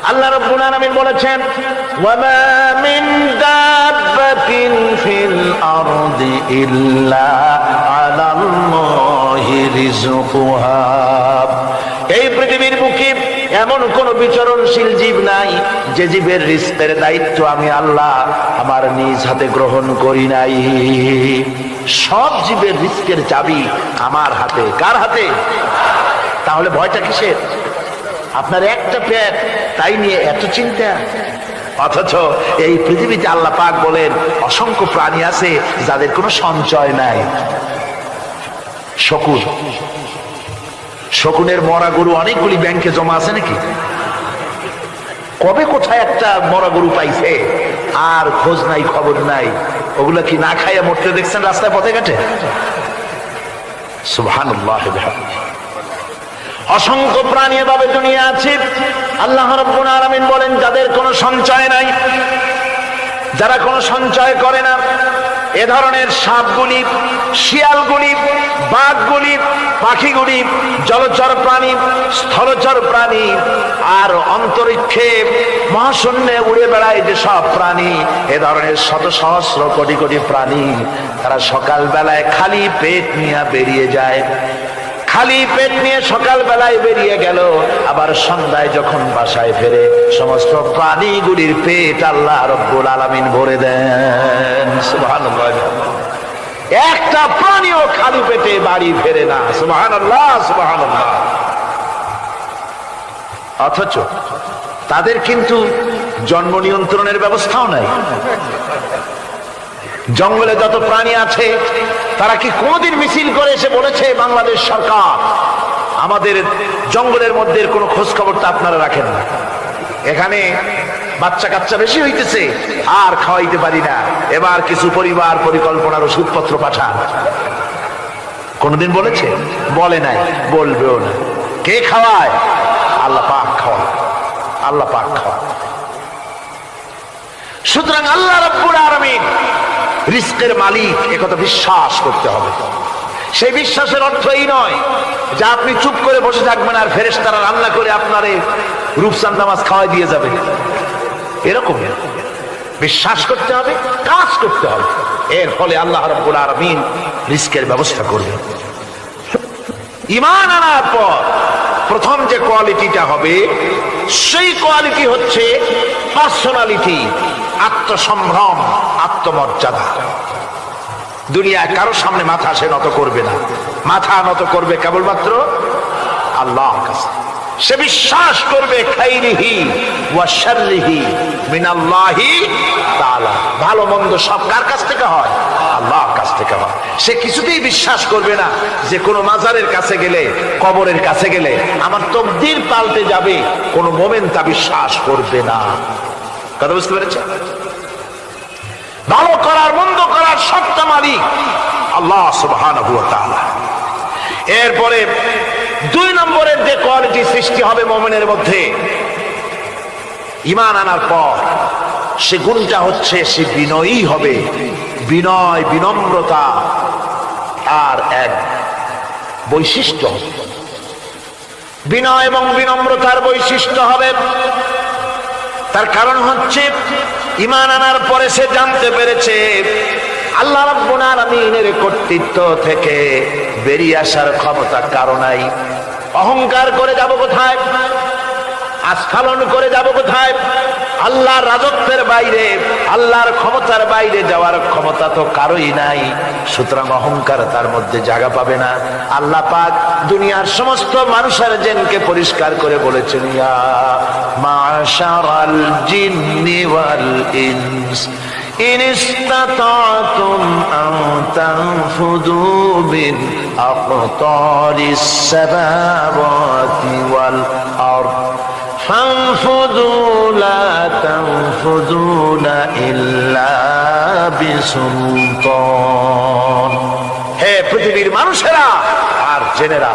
আল্লাহ রাব্বুল আলামিন বলেছেন, ওয়ামা মিন দাব্বাতিন ফিল আরদি ইল্লা আলাল্লাহি রিজকুহা। এই পৃথিবীর বুকে এমন কোন বিচরণশীল জীব নাই যে জীবের রিজকের দায়িত্ব আমি আল্লাহ আমার নিজ হাতে গ্রহণ করি নাই। সব জীবের রিজকের চাবি আমার হাতে। কার হাতে? তাহলে ভয়টা কিসের? আপনার একটা পেট, তাই নিয়ে এত চিন্তা। অথচ এই পৃথিবীতে আল্লাহ পাক বলেন অসংখ্য প্রাণী আছে যাদের কোনো সঞ্চয় নাই। শকুন, শকুনের মরা গরু অনেকগুলি ব্যাংকে জমা আছে নাকি? কবে কোথায় একটা মরা গরু পাইছে আর খোঁজ নাই, খবর নাই। ওগুলা কি না খাইয়া মরতে দেখছেন রাস্তায় পথে ঘাটে? সুবহানাল্লাহ। অসংখ্য প্রাণী এভাবে দুনিয়া আছে। আল্লাহ রাব্বুল আলামিন বলেন যাদের কোনো সঞ্চয় নাই, যারা কোনো সঞ্চয় করে না, এ ধরনের সাপগুলি, শিয়ালগুলি, বাঘগুলি, পাখিগুলি, জলচর প্রাণী, স্থলচর প্রাণী আর অন্তরিক্ষে মহাশূন্যে উড়ে বেড়ায় যে সব প্রাণী, এ ধরনের শত সহস্র কোটি কোটি প্রাণী, তারা সকাল বেলায় খালি পেট নিয়ে বেরিয়ে যায়। খালি পেট নিয়ে সকাল বেলায় বেরিয়ে গেল, আবার সন্ধ্যায় যখন বাসায় ফেরে সমস্ত প্রাণীগুলির পেট আল্লাহ রাব্বুল আলামিন ভরে দেন। সুবহানাল্লাহ। একটা প্রাণীও খালি পেটে বাড়ি ফেরে না। সুবহানাল্লাহ, সুবহানাল্লাহ। অথচ তাদের কিন্তু জন্ম নিয়ন্ত্রণের ব্যবস্থাও নাই। জঙ্গলে যত প্রাণী আছে তারা কি কোনদিন মিছিল করে এসে বলেছে বাংলাদেশ সরকার আমাদের জঙ্গলের মধ্যে কোনো খোঁজ খবরটা আপনারা রাখেন না, এখানে বাচ্চা কাচ্চা বেশি হইতেছে আর খাওয়াইতে পারি না, এবার কিছু পরিবার পরিকল্পনার ওষুধপত্র পাঠান? কোনদিন বলেছে? বলে নাই, বলবেও না। কে খাওয়ায়? আল্লাহ পাক খাওয়ায়। আল্লাহ পাক খাওয়ায়। সুতরাং আল্লাহ রাব্বুল আলামিন রিজকের মালিক, একথা বিশ্বাস করতে হবে। সেই বিশ্বাসের অর্থ এই নয় যে আপনি চুপ করে বসে থাকবেন আর ফেরেশতারা রান্না করে আপনারে রূপচাঁদা মাছ খাওয়াই দিয়ে যাবে, এরকম বিশ্বাস করতে হবে, কাজ করতে হবে। এর ফলে আল্লাহ রাব্বুল আলামিন রিজকের ব্যবস্থা করবেন। ঈমান আনার পর প্রথম যে কোয়ালিটিটা হবে সেই কোয়ালিটি হচ্ছে পার্সোনালিটি, আত্মসম্ভ্রম, আত্মমর্যাদা। দুনিয়ায় কারো সামনে মাথা সে নত করবে না, মাথা নত করবে কেবলমাত্র আল্লাহর কাছে। সে বিশ্বাস করবে খাইরিহি ওয়া শাররিহি মিনাল্লাহি তাআলা, ভালো মন্দ সব কার কাছ থেকে হয়? আল্লাহর কাছ থেকে হয়। সে কিছুতেই বিশ্বাস করবে না যে কোনো মাজারের কাছে গেলে, কবরের কাছে গেলে আমার তকদির পাল্টে যাবে, কোনো মোমেন তা বিশ্বাস করবে না। কথা বুঝতে পেরেছে? ভালো করার মন্দ করার সত্তা মালিক আল্লাহ সুবহানাহু ওয়া তাআলা। এরপরে দুই নম্বরের যে কোয়ালিটি সৃষ্টি হবে মুমিনের মধ্যে ঈমান আনার পর, সে গুণটা হচ্ছে সে বিনয়ী হবে। বিনয়, বিনম্রতা আর এক বৈশিষ্ট্য। বিনয় এবং বিনম্রতার বৈশিষ্ট্য হবে। তার কারণ হচ্ছে ঈমান আনার পরে সে জানতে পেরেছে আল্লাহ রাব্বুল আলামিনের কর্তৃত্ব থেকে বেরিয়ে আসার ক্ষমতা কারো নাই। অহংকার করে যাব কোথায়? আস্ফালন করে যাব কোথায়? আল্লাহর রাজত্বের বাইরে, আল্লাহর ক্ষমতার বাইরে যাওয়ার ক্ষমতা তো কারোই নাই। সুতরাং অহংকার তার মধ্যে জায়গা পাবে না। আল্লাহ পাক দুনিয়ার সমস্ত মানুষের জিনকে পরিষ্কার করে বলেছেন, ইয়া মাশারাল জিন্নি ওয়াল ইনস ইন ইসতাতাতুম আন তানফুযু মিন আকতারিস সামাওয়াতি ওয়াল আরদ ফানফুযু লা তানফুযুনা ইল্লা বিসুলতান। হে পৃথিবীর মানুষেরা আর জেনেরা,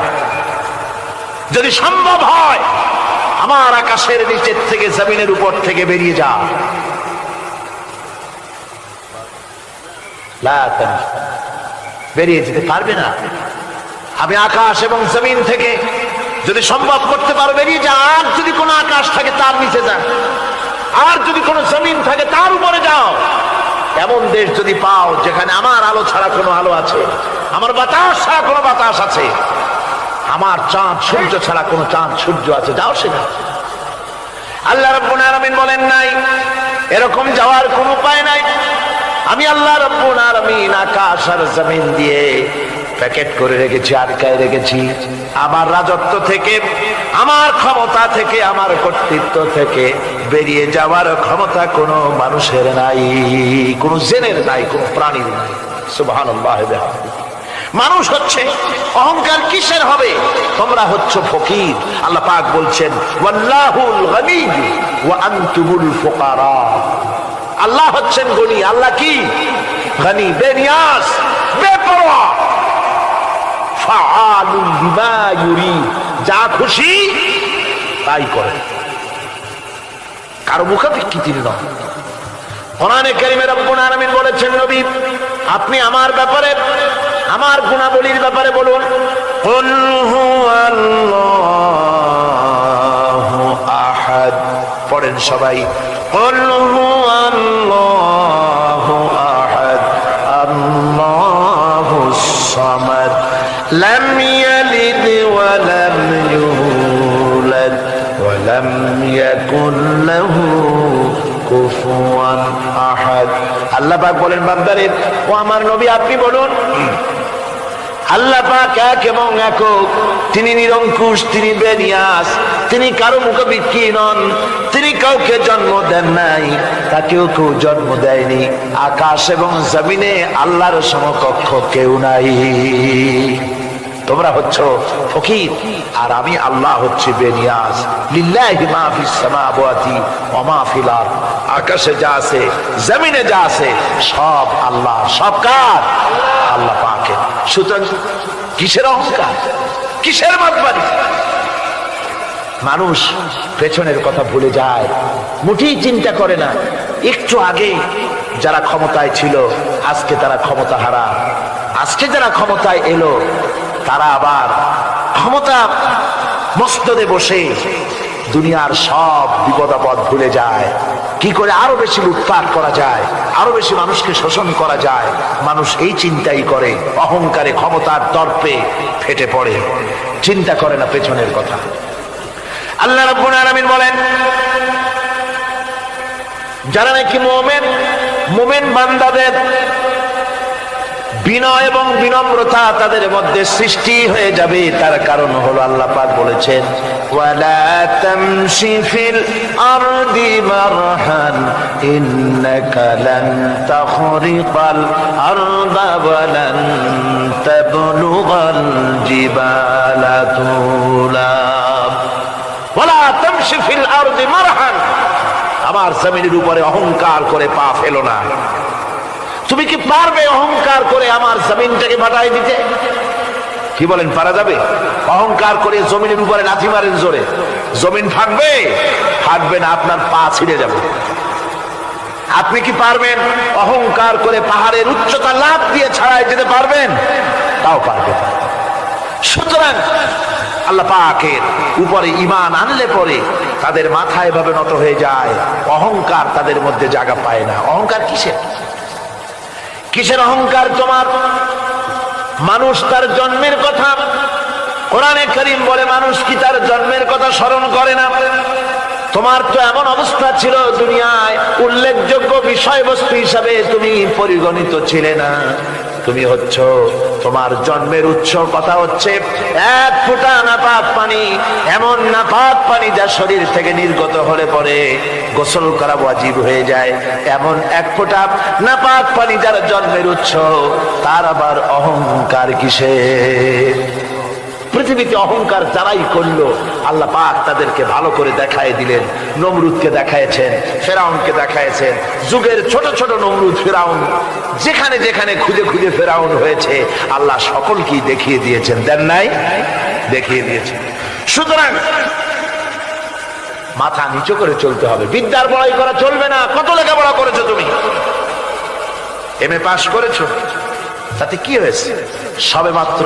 যদি সম্ভব হয় আমার আকাশের নিচের থেকে, জমিনের উপর থেকে বেরিয়ে যা। বেরিয়ে যেতে পারবে না। আমি আকাশ এবং জমিন থেকে যদি সম্ভব করতে পারো বেরিয়ে যা। আর যদি কোনো আকাশ থাকে তার নিচে যা, আর যদি কোনো জমিন থাকে তার উপরে যাও। এমন দেশ যদি পাও যেখানে আমার আলো ছাড়া কোনো আলো আছে, আমার বাতাস ছাড়া কোনো বাতাস আছে, আমার চাঁদ সূর্য ছাড়া কোনো চাঁদ সূর্য আছে, যাও সেখানে। আল্লাহ রাব্বুল আলামিন বলেন নাই এরকম যাওয়ার কোনো উপায় নাই। আমি আল্লাহ রাব্বুল আলামিন আকাশ আর জমিন দিয়ে প্যাকেট করে রেখেছি, আটকায় রেখেছি। আমার রাজত্ব থেকে, আমার ক্ষমতা থেকে, আমার কর্তৃত্ব থেকে বেরিয়ে যাওয়ার ক্ষমতা কোনো মানুষের নাই, কোনো জেনের নাই, কোনো প্রাণীর নাই। সুবহানাল্লাহ। মানুষ হচ্ছে অহংকার কিসের হবে? তোমরা হচ্ছ ফকির। আল্লাহ পাক বলছেন ওয়াল্লাহুল গনিয়্যু ওয়া আনতুমুল ফুকারা। আল্লাহ হচ্ছেন গনি। আল্লাহ কি? গনি, বেনিয়াজ, বেপরোয়া। ফাআলুন লিমা ইউরিদ, যা খুশি তাই করে, কারো মুখাপেক্ষী তিনি নন। কোরআনে কারীমে রব্বুল আলামিন বলেছেন নবী আপনি আমার ব্যাপারে, আমার গুণাবলীর ব্যাপারে বলুন। কুল হুয়াল্লাহু আহাদ, পড়েন সবাই। কুল হুয়াল্লাহু আহাদ আল্লাহুস সামাদ লাম ইয়ালিদ ওয়া লাম ইউলাদ ওয়া লাম ইয়াকুল লাহু কুফুয়ান আহাদ। আল্লাহ পাক বলেন বান্দারে, ও আমার নবী আপনি বলুন আল্লাহ পাক এক এবং একক, তিনি নিরঙ্কুশ, তিনি বেনিয়াস, তিনি কারো মুখাপেক্ষী নন, তিনি কাউকে জন্ম দেন নাই, তাকেও কেউ জন্ম দেয়নি। আকাশ এবং জমিনে আল্লাহর সমকক্ষ কেউ নাই। তোমরা হচ্ছ ফকির আর আমি আল্লাহ হচ্ছি বেনিয়াজ। লিল্লাহি মা ফিস সামাওয়াতি ওয়া মা ফিল আরদ, আকাশে যা আছে জমিনে যা আছে সব আল্লাহ। সব কার? আল্লাহ পাকের। সুতরাং কিসের অহংকার, কিসের মাতবাড়ি? মানুষ পেছনের কথা ভুলে যায়, মুঠেই চিন্তা করে না। একটু আগে যারা ক্ষমতায় ছিল আজকে তারা ক্ষমতা হারা, আজকে যারা ক্ষমতায় এলো তারা আবার ক্ষমতা মস্তদে বসে দুনিয়ার সব বিপদ আপদ ভুলে যায়। কি করে আরো বেশি লুটপাট করা যায়, আরো বেশি মানুষকে শোষণ করা যায়, মানুষ এই চিন্তাই করে। অহংকারে, ক্ষমতার দর্পে ফেটে পড়ে, চিন্তা করে না পেছনের কথা। আল্লাহ রাব্বুল আলামিন বলেন যারা নাকি মুমিন বান্দাদের বিনয় এবং বিনম্রতা তাদের মধ্যে সৃষ্টি হয়ে যাবে, তার কারণ হলো আল্লাহ পাক বলেছেন ওয়ালা তামশি ফিল আরদি মারহান ইন্নাকা লান তাখরিকাল আরদা ওয়া লান তাবলুগাল জিবালা তুলা। ওয়ালা তামশি ফিল আরদি মারহান, আমার জমিনের উপরে অহংকার করে পা ফেলো না। তুমি কি পারবে অহংকার করে আমার জমিনটাকে বাটাই দিতে? কি বলেন, পারা যাবে? অহংকার করে জমিনের উপরে লাথি মারেন জোরে, জমিন ফাটবে? ফাটবে না, আপনার পা ছিঁড়ে যাবে। আপনি কি পারবেন অহংকার করে পাহাড়ের উচ্চতা লাফ দিয়ে ছাড়াই যেতে পারবেন? তাও পারবেন। সুতরাং আল্লাহ পাকের উপরে ঈমান আনলে পরে তাদের মাথা এভাবে নত হয়ে যায়, অহংকার তাদের মধ্যে জায়গা পায় না। অহংকার কিসের? কিসের অহংকার তোমার? মানুষ তার জন্মের কথা, কোরআনে কারীম বলে মানুষ কি তার জন্মের কথা স্মরণ করে না? তোমার তো এমন অবস্থা ছিল দুনিয়ায় উল্লেখযোগ্য বিষয়বস্তু হিসাবে তুমি পরিগণিত ছিলে না। তুমি হচ্ছ, তোমার জন্মের উৎস কথা হচ্ছে এক ফোঁটা নাপাক পানি, এমন নাপাক পানি যা শরীর থেকে নির্গত হলে পরে গোসল করা ওয়াজিব হয়ে যায়। এমন এক ফোঁটা নাপাক পানি যার জন্মের উৎস, তার আবার অহংকার কিসের? পৃথিবীতে অহংকার যারাই করলো আল্লাহ পাক তাদেরকে ভালো করে দেখায় দিলেন। নমরুদকে দেখায়ছেন, ফেরাউনকে দেখায়ছেন, যুগের ছোট ছোট নমরুদ ফেরাউন যেখানে যেখানে খুঁজে খুঁজে ফেরাউন হয়েছে আল্লাহ সকলকেই দেখিয়ে দিয়েছেন। দেন নাই? দেখিয়ে দিয়েছেন। সুতরাং মাথা নিচু করে চলতে হবে, বিদ্যার বড়াই করা চলবে না। কত লেখাপড়া করেছো তুমি? এমএ পাস করেছো, তাতে কি হয়েছে? সবেমাত্র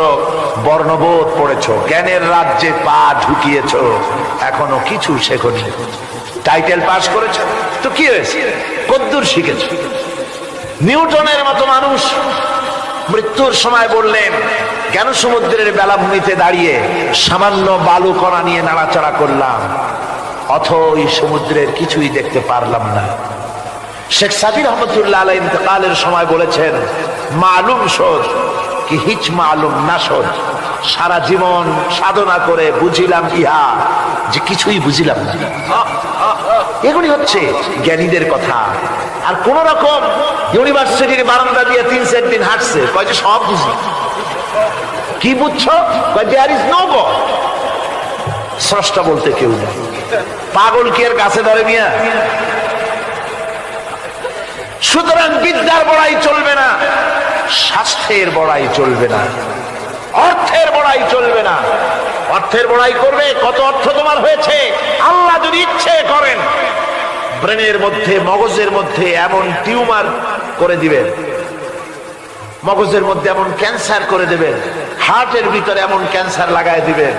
বর্ণবোধ পড়েছো, জ্ঞানের রাজ্যে পা ঢুকিয়েছো, এখনো কিছু শেখনি। টাইটেল পাস করেছো তো কি হয়েছে? কদ্দুর শিখেছো? নিউটনের মতো মানুষ মৃত্যুর সময় বললেন, জ্ঞান সমুদ্রের বেলাভূমিতে দাঁড়িয়ে সামান্য বালু কণা নিয়ে নাড়াচাড়া করলাম, অথই সমুদ্রের কিছুই দেখতে পারলাম না। শেখ সাবির রহমতুল্লাহ আলাইহি ইন্তেকালের সময় বলেছেন, মালুম শোধ কি হিচ মালুম না শোধ, সারা জীবন সাধনা করে বুঝিলাম ইহা যে কিছুই বুঝিলাম না। এগুলি হচ্ছে জ্ঞানীদের কথা। আর কোন রকম ইউনিভার্সিটির বারান্দা দিয়ে 3-4 দিন হাঁটছে, কয় যে সব বুঝি। কি বুঝছো? কয় দেয়ার ইজ নো গড, স্রষ্টা বলতে কেউ নেই। পাগল কি এর কাছে ধরে মিয়া? সুতরাং বিদ্যার বড়াই চলবে না, স্বাস্থ্যের বড়াই চলবে না, অর্থের বড়াই চলবে না। অর্থের বড়াই করবে, কত অর্থ তোমার হয়েছে, আল্লাহ যদি ইচ্ছে করেন ব্রেনের মধ্যে, মগজের মধ্যে এমন টিউমার করে দিবেন, মগজের মধ্যে এমন ক্যান্সার করে দেবেন, হার্টের ভিতরে এমন ক্যান্সার লাগায় দিবেন,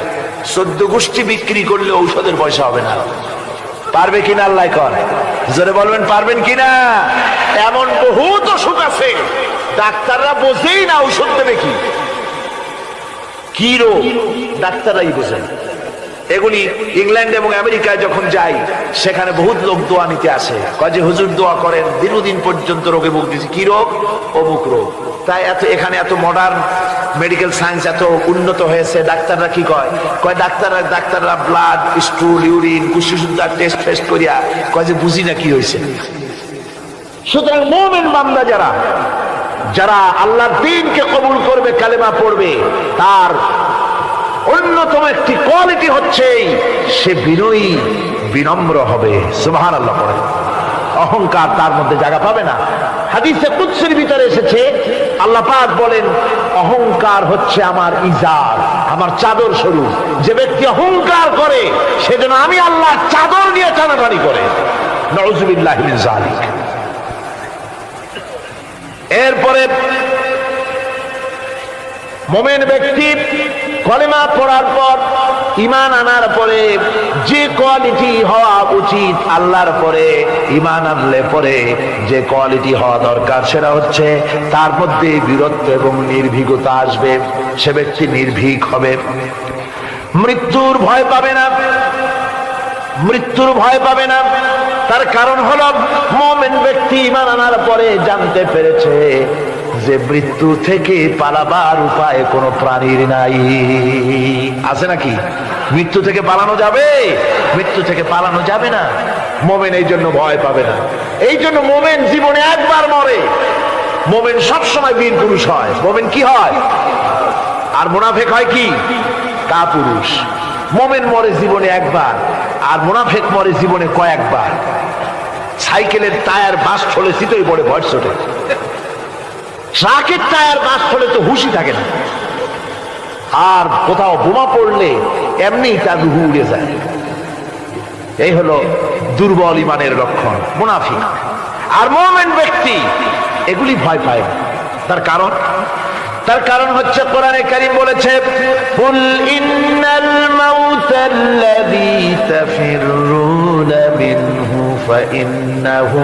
14 গোষ্ঠী বিক্রি করলে ঔষধের পয়সা হবে না। পারবে কিনা আল্লাহ কর, জোরে বলবেন পারবেন কিনা? এমন বহুত অসুখ আছে ডাক্তাররা বোঝেই না ঔষধ দেবে কি রোগ, ডাক্তাররাই বোঝেন। এগুলি ইংল্যান্ড এবং আমেরিকায় যখন যাই, সেখানে বহুত লোক দোয়া নিতে আসে, কয় যে হুজুর দোয়া করেন, দীর্ঘদিন পর্যন্ত রোগে ভুগতেছি। কি রোগ? অমুক রোগ। তাই এখানে এত মডার্ন মেডিকেল সায়েন্স এত উন্নত হয়েছে, ডাক্তাররা কি কয়? কয় ডাক্তাররা ব্লাড, স্টুল, ইউরিন, কুশিশুদ্ধা টেস্ট করিয়া কয় যে বুঝি না কি হয়েছে। সুতরাং মুমিন বান্দা যারা আল্লাহর দ্বীনকে কবুল করবে, কালেমা পড়বে, তার অন্যতম একটি কোয়ালিটি হচ্ছে সে বিনয়ী, বিনম্র হবে। সুবহানাল্লাহ পড়ে। অহংকার তার মধ্যে জায়গা পাবে না। হাদিসে কুদসির ভিতরে এসেছে, আল্লাহ পাক বলেন, অহংকার হচ্ছে আমার ইজার, আমার চাদর স্বরূপ। যে ব্যক্তি অহংকার করে সেজন্য আমি আল্লাহ চাদর নিয়ে টানাটানি করে। নাউযুবিল্লাহি মিন যালিক। এরপরে মুমিন ব্যক্তি কলেমা পড়ার পর, ঈমান আনার পরে যে কোয়ালিটি হওয়া উচিত, আল্লাহর পরে ঈমান আনলে পরে যে কোয়ালিটি হওয়া দরকার, সেটা হচ্ছে তার মধ্যে বীরত্ব এবং নির্ভীকতা আসবে। সে ব্যক্তি নির্ভীক হবে, মৃত্যুর ভয় পাবে না, মৃত্যুর ভয় পাবে না। তার কারণ হলো মুমিন ব্যক্তি ঈমান আনার পরে জানতে পেরেছে যে মৃত্যু থেকে পালাবার উপায় কোনো প্রাণীর নাই। আছে নাকি? মৃত্যু থেকে পালানো যাবে? মৃত্যু থেকে পালানো যাবে না। মুমিন এই জন্য ভয় পাবে না। এই জন্য মুমিন জীবনে একবার মরে, মুমিন সবসময় বীর পুরুষ হয়। মুমিন কি হয়? আর মুনাফিক হয় কি? কাপুরুষ। মুমিন মরে জীবনে একবার, আর মুনাফিক মরে জীবনে কয়েকবার। সাইকেলের টায়ার বাস্ট হলে শীতই পড়ে ভয় ছোটে, ট্রাকের টায়ার বাস্ট হলে তো হুঁশই থাকে না, আর কোথাও বোমা পড়লে এমনি তার রুহু উড়ে যায়। এই হলো দুর্বল ঈমানের লক্ষণ, মুনাফিক। আর মুমিন ব্যক্তি এগুলি ভয় পায়। তার কারণ হচ্ছে কোরআনে কারীম বলেছে, কুল ইন্নাল মাউতাল্লাযী তাফিরুনা মিনহু ফাইন্নাহু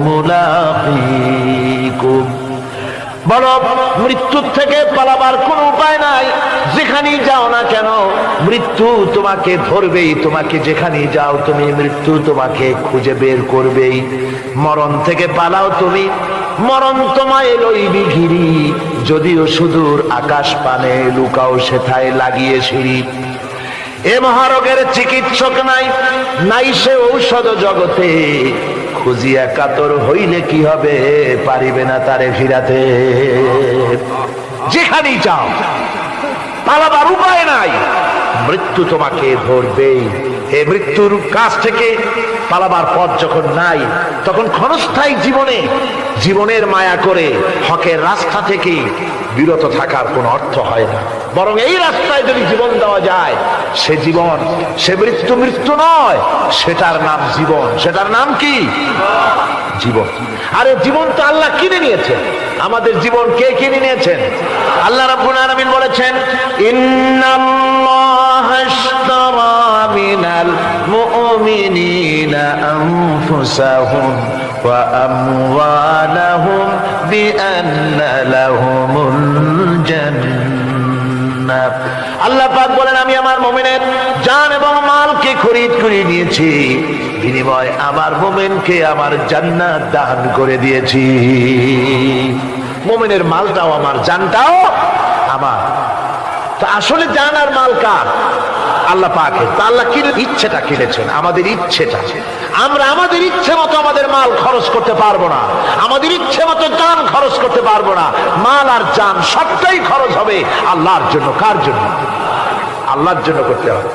মুলাকীকুম। বলো, মৃত্যুর থেকে পালাবার কোন উপায় নাই। যেখানেই যাও না কেন মৃত্যু তোমাকে ধরবেই। তোমাকে যেখানেই যাও তুমি, মৃত্যু তোমাকে খুঁজে বের করবেই। মরণ থেকে পালাও তুমি, মরণ তোমায় লইবি ঘিরি। যদিও সুদূর আকাশ পানে, লুকাও সেথায় লাগিয়ে সিঁড়ি। এ মহারোগের চিকিৎসক নাই, নাই সে ঔষধ জগতে। খুঁজিয়া কাতর হইলে কি হবে, পারিবে না তারে ফিরাতে। যেখানেই যাও পালাবার উপায় নাই, মৃত্যু তোমাকে ধরবেই। এই মৃত্যুর কাছ থেকে পালাবার পথ যখন নাই, তখন ক্ষণস্থায়ী জীবনের মায়া করে হকের রাস্তা থেকে বিরত থাকার কোনো অর্থ হয় না, বরং এই রাস্তায় যদি জীবন দেওয়া যায় সে জীবন, সে মৃত্যু মৃত্যু নয়, সেটার নাম জীবন। সেটার নাম কি? জীবন। আরে জীবন তো আল্লাহ কিনে নিয়েছেন। আমাদের জীবন কে কিনে নিয়েছেন? আল্লাহ রাব্বুল আলামিন বলেছেন, ইন্নাল্লাহা আশতারা মিনাল মুমিনিনা আনফুসাহুম ওয়া আমওয়ালাহুম বিআন্না লাহুমুল জান্নাহ। আল্লাহ পাক বলেন, আমি আমার মুমিনের জান এবং মালকে খরিদ করে নিয়েছি, বিনিময় আমার মুমিনকে আমার জান্নাত দান করে দিয়েছি। মুমিনের মালটাও আমার, জানটাও আমার। তো আসলে জান আর মাল কার? আল্লাহ পাকের। তা আল্লাহ কিনে, ইচ্ছেটা কিনেছেন, আমাদের ইচ্ছেটা। আমরা আমাদের ইচ্ছে মতো আমাদের মাল খরচ করতে পারবো না, আমাদের ইচ্ছে মতো জান খরচ করতে পারবো না। মাল আর জান সবটাই খরচ হবে আল্লাহর জন্য। কার জন্য? আল্লাহর জন্য করতে হবে।